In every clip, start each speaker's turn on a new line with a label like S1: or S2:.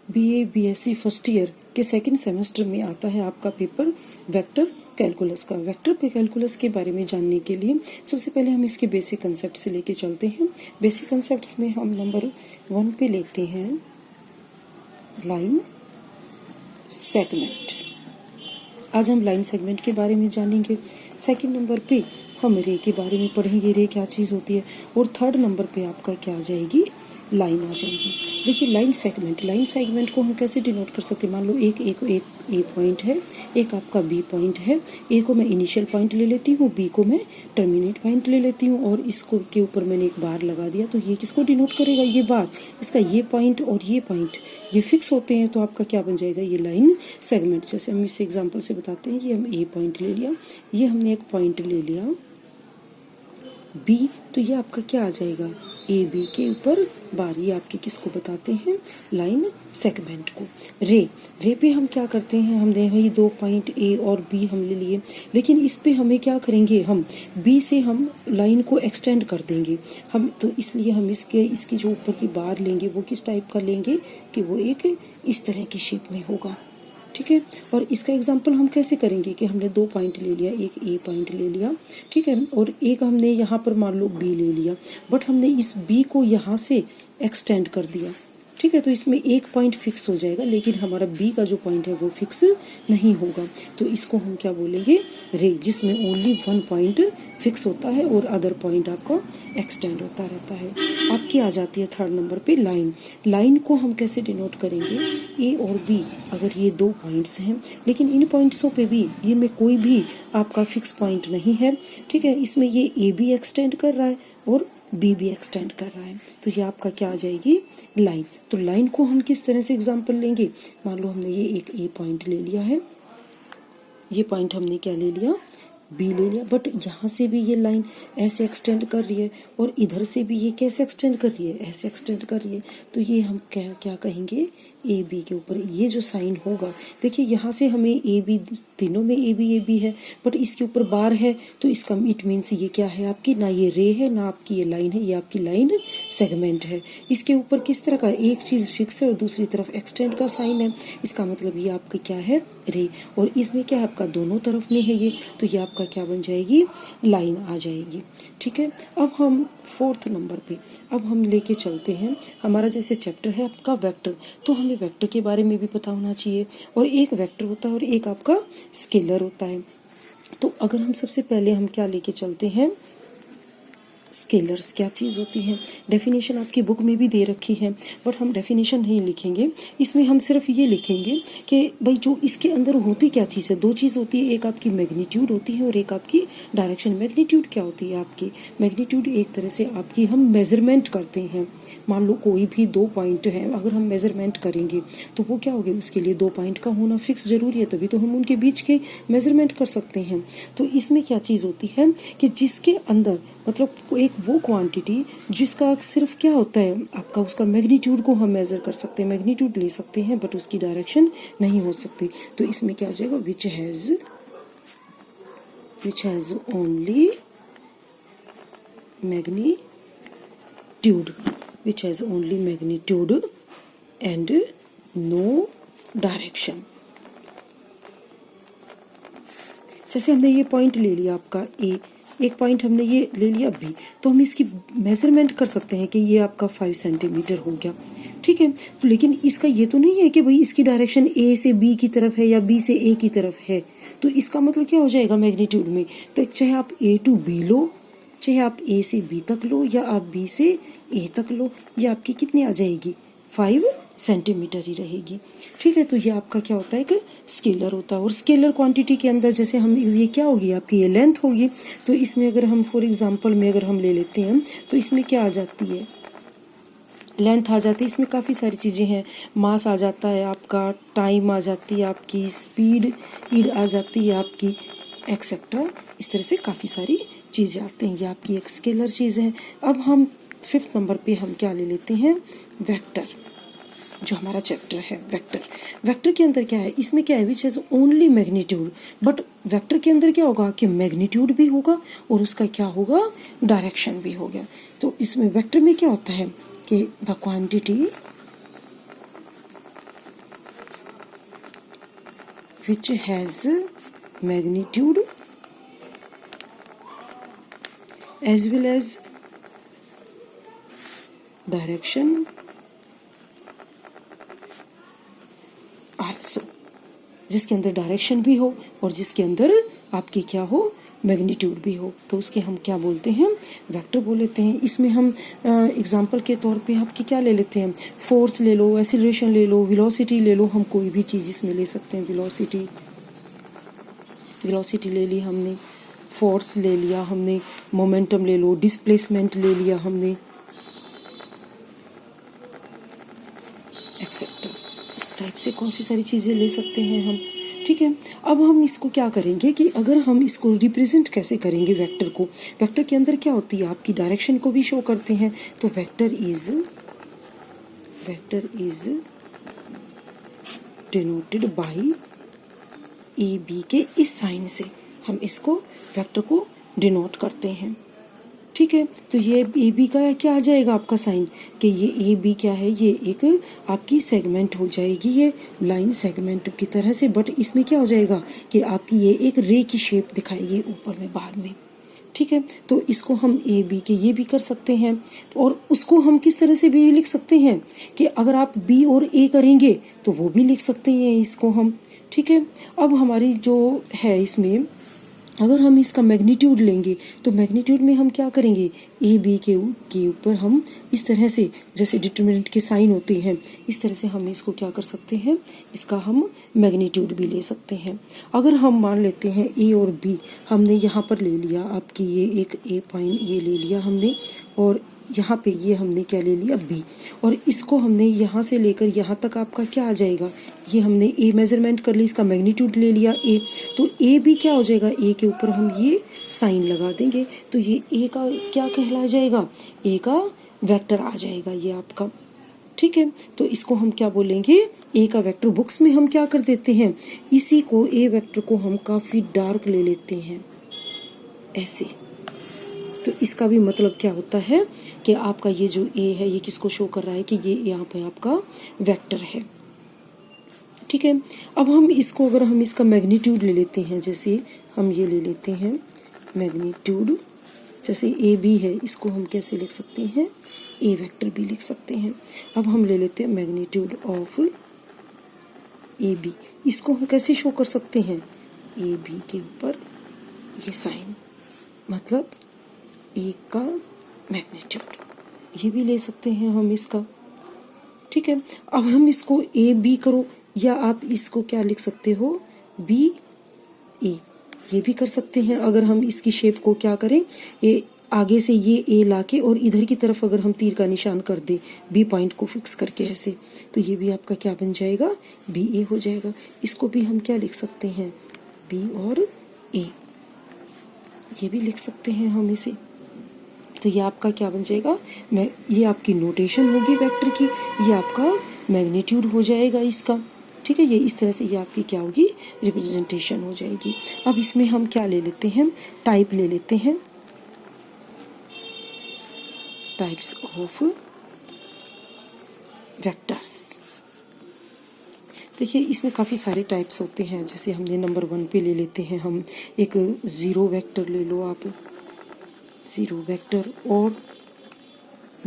S1: BA BSc first year के second semester में आता है आपका पेपर वेक्टर कैलकुलस का। वेक्टर पे कैलकुलस के बारे में जानने के लिए सबसे पहले हम इसके बेसिक कंसेप्ट से लेके चलते हैं। बेसिक कंसेप्ट्स में हम नंबर 1 पे लेते हैं लाइन सेगमेंट। आज हम लाइन सेगमेंट के बारे में जानेंगे। सेकंड नंबर पे हम रे के बारे में पढ़ेंगे, रे क्या चीज़ होती है। और थर्ड नंबर पे आपका क्या आ जाएगी, लाइन आ जाएगी। देखिए लाइन सेगमेंट को हम कैसे डिनोट कर सकते हैं। मान लो एक ए पॉइंट है, एक आपका बी पॉइंट है। ए को मैं इनिशियल पॉइंट ले लेती हूँ, बी को मैं टर्मिनेट पॉइंट ले लेती हूँ और इसको के ऊपर मैंने एक बार लगा दिया। तो ये किसको डिनोट करेगा, ये बार। इसका ये पॉइंट और ये पॉइंट ये फिक्स होते हैं तो आपका क्या बन जाएगा, ये लाइन सेगमेंट। जैसे हम इस एग्जाम्पल से बताते हैं, ये हम ए पॉइंट ले लिया, ये हमने एक पॉइंट ले लिया बी, तो ये आपका क्या आ जाएगा, ए बी के ऊपर बार। ये आपके किसको बताते हैं, लाइन सेगमेंट को। रे पे हम क्या करते हैं, हमने वही 2 पॉइंट ए और बी हम ले लिए, लेकिन इस पे हमें क्या करेंगे, हम बी से हम लाइन को एक्सटेंड कर देंगे हम। तो इसलिए हम इसकी जो ऊपर की बार लेंगे वो किस टाइप का लेंगे कि वो एक इस तरह की शेप में होगा, ठीक है। और इसका एग्जाम्पल हम कैसे करेंगे कि हमने 2 पॉइंट ले लिया, एक ए पॉइंट ले लिया, ठीक है, और एक हमने यहाँ पर मान लो बी ले लिया, बट हमने इस बी को यहाँ से एक्सटेंड कर दिया, ठीक है। तो इसमें एक पॉइंट फिक्स हो जाएगा, लेकिन हमारा बी का जो पॉइंट है वो फिक्स नहीं होगा। तो इसको हम क्या बोलेंगे, रे, जिसमें ओनली 1 पॉइंट फिक्स होता है और अदर पॉइंट आपका एक्सटेंड होता रहता है। आपकी आ जाती है थर्ड नंबर पे लाइन को हम कैसे डिनोट करेंगे, ए और बी अगर ये 2 पॉइंट्स हैं, लेकिन इन पॉइंट्सों पे भी ये में कोई भी आपका फिक्स पॉइंट नहीं है, ठीक है। इसमें ये ए भी एक्सटेंड कर रहा है और बी भी एक्सटेंड कर रहा है, तो ये आपका क्या आ जाएगी, लाइन। तो लाइन को हम किस तरह से एग्जांपल लेंगे, मान लो हमने ये एक ए पॉइंट ले लिया है, ये पॉइंट हमने क्या ले लिया, बी ले लिया, बट यहाँ से भी ये लाइन ऐसे एक्सटेंड कर रही है और इधर से भी ये कैसे एक्सटेंड कर रही है, ऐसे एक्सटेंड कर रही है। तो ये हम क्या कहेंगे, ए बी के ऊपर ये जो साइन होगा, देखिए यहाँ से हमें ए बी, तीनों में ए बी है, बट इसके ऊपर बार है, तो इसका इट मीन्स ये क्या है आपकी, ना ये रे है ना आपकी ये लाइन है, ये आपकी लाइन सेगमेंट है। इसके ऊपर किस तरह का, एक चीज़ फिक्स है और दूसरी तरफ एक्सटेंड का साइन है, इसका मतलब ये आपका क्या है, रे। और इसमें क्या है आपका, दोनों तरफ में है ये, तो ये आपका क्या बन जाएगी, लाइन आ जाएगी, ठीक है। अब हम फोर्थ नंबर पे अब हम लेके चलते हैं, हमारा जैसे चैप्टर है आपका वेक्टर, तो हमें वेक्टर के बारे में भी पता होना चाहिए। और एक वेक्टर होता है और एक आपका स्केलर होता है। तो अगर हम सबसे पहले हम क्या लेके चलते हैं, स्केलर्स क्या चीज़ होती है। डेफिनेशन आपकी बुक में भी दे रखी है, बट हम डेफिनेशन नहीं लिखेंगे, इसमें हम सिर्फ ये लिखेंगे कि भाई जो इसके अंदर होती क्या चीज़ है। 2 चीज़ होती है, एक आपकी मैग्नीट्यूड होती है और एक आपकी डायरेक्शन। मैग्नीट्यूड क्या होती है आपकी, मैग्नीट्यूड एक तरह से आपकी हम मेजरमेंट करते हैं। मान लो कोई भी 2 पॉइंट हैं, अगर हम मेजरमेंट करेंगे तो वो क्या होगी, उसके लिए 2 पॉइंट का होना फिक्स जरूरी है, तभी तो हम उनके बीच के मेजरमेंट कर सकते हैं। तो इसमें क्या चीज़ होती है कि जिसके अंदर मतलब एक वो क्वांटिटी जिसका सिर्फ क्या होता है आपका, उसका मैग्नीट्यूड को हम मेजर कर सकते हैं, मैग्नीट्यूड ले सकते हैं, बट उसकी डायरेक्शन नहीं हो सकती। तो इसमें क्या आ जाएगा, which has only magnitude and no direction. जैसे हमने ये पॉइंट ले लिया आपका ए, एक पॉइंट हमने ये ले लिया बी, तो हम इसकी मेजरमेंट कर सकते हैं कि ये आपका 5 सेंटीमीटर हो गया, ठीक है। तो लेकिन इसका ये तो नहीं है कि भाई इसकी डायरेक्शन ए से बी की तरफ है या बी से ए की तरफ है। तो इसका मतलब क्या हो जाएगा मैग्नीट्यूड में, तो चाहे आप ए टू बी लो, चाहे आप ए से बी तक लो या आप बी से ए तक लो, ये आपकी कितनी आ जाएगी, 5 सेंटीमीटर ही रहेगी, ठीक है। तो ये आपका क्या होता है कि स्केलर होता है। और स्केलर क्वांटिटी के अंदर जैसे हम ये क्या होगी आपकी, ये लेंथ होगी। तो इसमें अगर हम फॉर एग्जांपल में अगर हम ले लेते हैं तो इसमें क्या आ जाती है, लेंथ आ जाती है। इसमें काफ़ी सारी चीज़ें हैं, मास आ जाता है आपका, टाइम आ जाती है आपकी, स्पीड आ जाती है आपकी, एक्सेट्रा। इस तरह से काफ़ी सारी चीज़ें आती हैं, ये आपकी एक स्केलर चीज़ है। अब हम 5th नंबर पे हम क्या ले लेते हैं, वेक्टर, जो हमारा चैप्टर है वेक्टर के अंदर क्या है, इसमें क्या है, विच has only magnitude. But vector के अंदर क्या होगा कि मैग्नीट्यूड भी होगा और उसका क्या होगा, डायरेक्शन भी हो गया। तो इसमें वेक्टर में क्या होता है कि the quantity which has magnitude as well as direction also, जिसके अंदर डायरेक्शन भी हो और जिसके अंदर आपकी क्या हो, मैग्नीट्यूड भी हो, तो उसके हम क्या बोलते हैं, वेक्टर बोल लेते हैं। इसमें हम एग्जांपल के तौर पे आपकी क्या ले लेते हैं, फोर्स ले लो, एक्सीलरेशन ले लो, वेलोसिटी ले लो, हम कोई भी चीज़ इसमें ले सकते हैं। वेलोसिटी ले ली हमने, फोर्स ले लिया हमने, मोमेंटम ले लो, डिस्प्लेसमेंट ले लिया हमने, एक्सेट्रा। इस टाइप से काफ़ी सारी चीज़ें ले सकते हैं हम, ठीक है। अब हम इसको क्या करेंगे कि अगर हम इसको रिप्रेजेंट कैसे करेंगे वेक्टर को, वेक्टर के अंदर क्या होती है, आपकी डायरेक्शन को भी शो करते हैं। तो vector is denoted by A B के इस साइन से हम इसको वेक्टर को डिनोट करते हैं, ठीक है। तो ये ए बी का क्या आ जाएगा आपका साइन, कि ये ए बी क्या है, ये एक आपकी सेगमेंट हो जाएगी, ये लाइन सेगमेंट की तरह से, बट इसमें क्या हो जाएगा कि आपकी ये एक रे की शेप दिखाएगी ऊपर में बाहर में, ठीक है। तो इसको हम ए बी के ये भी कर सकते हैं, और उसको हम किस तरह से भी लिख सकते हैं कि अगर आप बी और ए करेंगे तो वो भी लिख सकते हैं इसको हम, ठीक है। अब हमारी जो है इसमें अगर हम इसका मैग्नीट्यूड लेंगे तो मैग्नीट्यूड में हम क्या करेंगे, ए बी के ऊपर हम इस तरह से, जैसे डिटरमिनेंट के साइन होते हैं, इस तरह से हम इसको क्या कर सकते हैं, इसका हम मैग्नीट्यूड भी ले सकते हैं। अगर हम मान लेते हैं ए और बी हमने यहाँ पर ले लिया, आपकी ये एक ए पॉइंट ये ले लिया हमने, और यहाँ पे ये हमने क्या ले लिया, बी, और इसको हमने यहाँ से लेकर यहाँ तक आपका क्या आ जाएगा, ये हमने ए मेजरमेंट कर ली, इसका मैग्नीट्यूड ले लिया ए, तो ए भी क्या हो जाएगा, ए के ऊपर हम ये साइन लगा देंगे, तो ये ए का क्या कहला जाएगा, ए का वेक्टर आ जाएगा ये आपका, ठीक है। तो इसको हम क्या बोलेंगे, ए का वेक्टर। बुक्स में हम क्या कर देते हैं, इसी को ए वेक्टर को हम काफी डार्क ले लेते हैं ऐसे, तो इसका भी मतलब क्या होता है कि आपका ये जो ए है ये किसको शो कर रहा है कि ये यहाँ पे आपका वेक्टर है, ठीक है। अब हम इसको, अगर हम इसका मैग्नीट्यूड ले लेते हैं, जैसे हम ये ले लेते हैं मैग्नीट्यूड, जैसे ए बी है, इसको हम कैसे लिख सकते हैं, ए वेक्टर भी लिख सकते हैं। अब हम ले लेते हैं मैग्नीट्यूड ऑफ ए बी, इसको हम कैसे शो कर सकते हैं, ए बी के ऊपर ये साइन, मतलब ए का मैग्नीट्यूड, ये भी ले सकते हैं हम इसका, ठीक है। अब हम इसको ए बी करो, या आप इसको क्या लिख सकते हो, बी ए, ये भी कर सकते हैं। अगर हम इसकी शेप को क्या करें, ये आगे से ये ए लाके और इधर की तरफ अगर हम तीर का निशान कर दे, बी पॉइंट को फिक्स करके ऐसे, तो ये भी आपका क्या बन जाएगा, बी ए हो जाएगा। इसको भी हम क्या लिख सकते हैं, बी और ए, ये भी लिख सकते हैं हम इसे। तो ये आपका क्या बन जाएगा, ये आपकी नोटेशन होगी वेक्टर की, ये आपका मैग्नीट्यूड हो जाएगा इसका, ठीक है। ये इस तरह से ये आपकी क्या होगी, रिप्रेजेंटेशन हो जाएगी। अब इसमें हम क्या ले लेते हैं, टाइप ले लेते हैं, टाइप्स ऑफ वेक्टर्स। देखिए इसमें काफ़ी सारे टाइप्स होते हैं, जैसे हमने नंबर 1 पे ले लेते हैं हम एक ज़ीरो वेक्टर ले लो आप, ज़ीरो वेक्टर और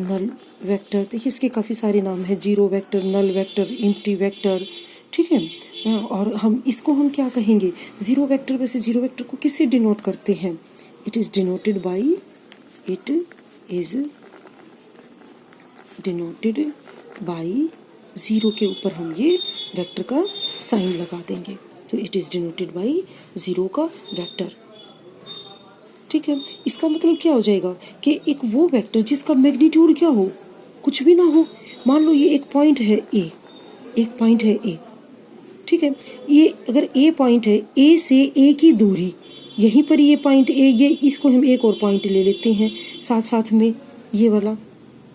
S1: नल वेक्टर। देखिए इसके काफ़ी सारे नाम हैं, zero vector, null vector, empty vector, ठीक है। और हम इसको हम क्या कहेंगे, ज़ीरो वेक्टर, वैसे ज़ीरो वेक्टर को किससे डिनोट करते हैं, it is denoted by zero के ऊपर हम ये वेक्टर का साइन लगा देंगे, तो it is denoted by zero का वेक्टर, ठीक है। इसका मतलब क्या हो जाएगा कि एक वो वेक्टर जिसका मैग्नीट्यूड क्या हो, कुछ भी ना हो, मान लो ये एक पॉइंट है ए, एक पॉइंट है ए, ठीक है। ये अगर ए पॉइंट है, ए से ए की दूरी, यहीं पर ये पॉइंट ए, ये इसको हम एक और पॉइंट ले लेते हैं साथ साथ में, ये वाला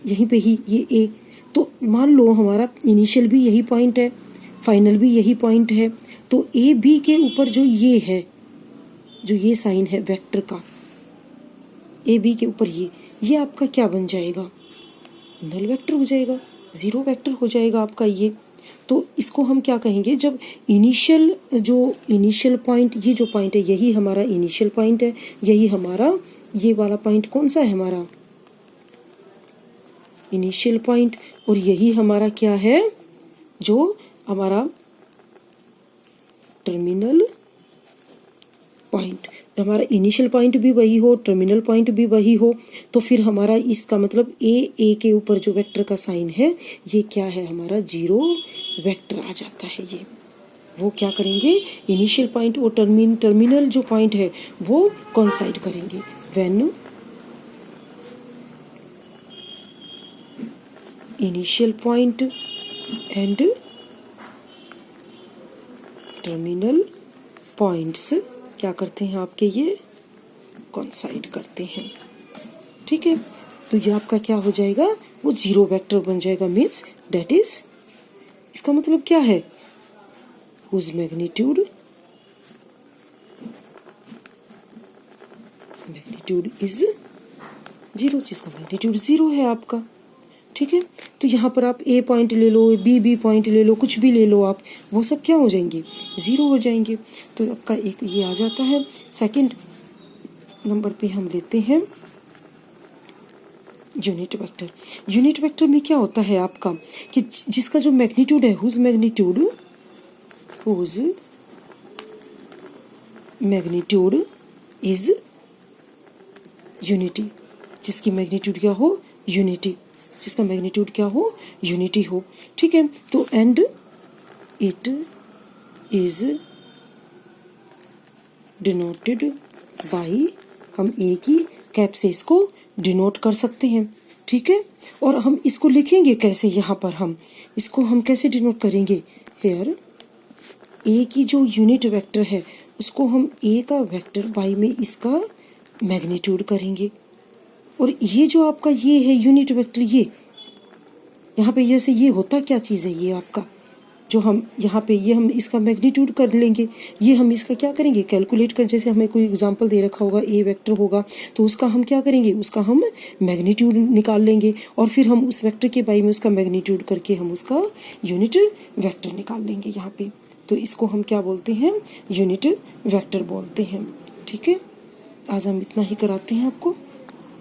S1: यहीं पे ही ये ए, तो मान लो हमारा इनिशियल भी यही पॉइंट है, फाइनल भी यही पॉइंट है, तो ए बी के ऊपर जो ये है, जो ये साइन है वेक्टर का, ए बी के ऊपर ये आपका क्या बन जाएगा, नल वेक्टर हो जाएगा, ज़ीरो वेक्टर हो जाएगा आपका ये। तो इसको हम क्या कहेंगे, जब इनिशियल पॉइंट, ये जो पॉइंट है यही हमारा इनिशियल पॉइंट है, यही हमारा ये वाला पॉइंट कौन सा है हमारा इनिशियल पॉइंट, और यही हमारा क्या है जो हमारा टर्मिनल पॉइंट। हमारा इनिशियल पॉइंट भी वही हो, टर्मिनल पॉइंट भी वही हो, तो फिर हमारा इसका मतलब ए के ऊपर जो वेक्टर का साइन है ये क्या है हमारा जीरो वेक्टर आ जाता है। ये वो क्या करेंगे, इनिशियल पॉइंट और टर्मिनल जो पॉइंट है वो कोइंसाइड करेंगे when initial point and terminal points क्या करते हैं आपके, ये कोइंसाइड करते हैं। ठीक है, तो ये आपका क्या हो जाएगा, वो जीरो वेक्टर बन जाएगा। मीन्स दैट इज, इसका मतलब क्या है, हुज मैग्नीट्यूड इज जीरो, जिसका मैग्नीट्यूड जीरो है आपका। ठीक है, तो यहाँ पर आप ए पॉइंट ले लो, बी पॉइंट ले लो, कुछ भी ले लो आप, वो सब क्या हो जाएंगे, जीरो हो जाएंगे। तो आपका एक ये आ जाता है। सेकंड नंबर पे हम लेते हैं यूनिट वेक्टर। यूनिट वेक्टर में क्या होता है आपका कि जिसका जो मैग्नीट्यूड है, हुज मैग्नीट्यूड इज यूनिटी, जिसकी मैग्नीट्यूड क्या हो, यूनिटी, जिसका मैग्नीट्यूड क्या हो, यूनिटी हो। ठीक है, तो and it is denoted by, हम ए की कैप से इसको डिनोट कर सकते हैं। ठीक है, और हम इसको लिखेंगे कैसे, यहाँ पर हम इसको हम कैसे डिनोट करेंगे, हेयर ए की जो यूनिट वेक्टर है उसको हम ए का वेक्टर बाई में इसका मैग्नीट्यूड करेंगे। और ये जो आपका ये है यूनिट वेक्टर, ये यहाँ पे जैसे ये होता क्या चीज़ है, ये आपका जो हम यहाँ पे ये हम इसका मैग्नीट्यूड कर लेंगे, ये हम इसका क्या करेंगे, कैलकुलेट कर, जैसे हमें कोई एग्जांपल दे रखा होगा ए वेक्टर होगा तो उसका हम क्या करेंगे, उसका हम मैग्नीट्यूड निकाल लेंगे और फिर हम उस वेक्टर के बाई में उसका मैग्नीट्यूड करके हम उसका यूनिट वेक्टर निकाल लेंगे यहाँ पे। तो इसको हम क्या बोलते हैं, यूनिट वेक्टर बोलते हैं। ठीक है, आज हम इतना ही कराते हैं आपको।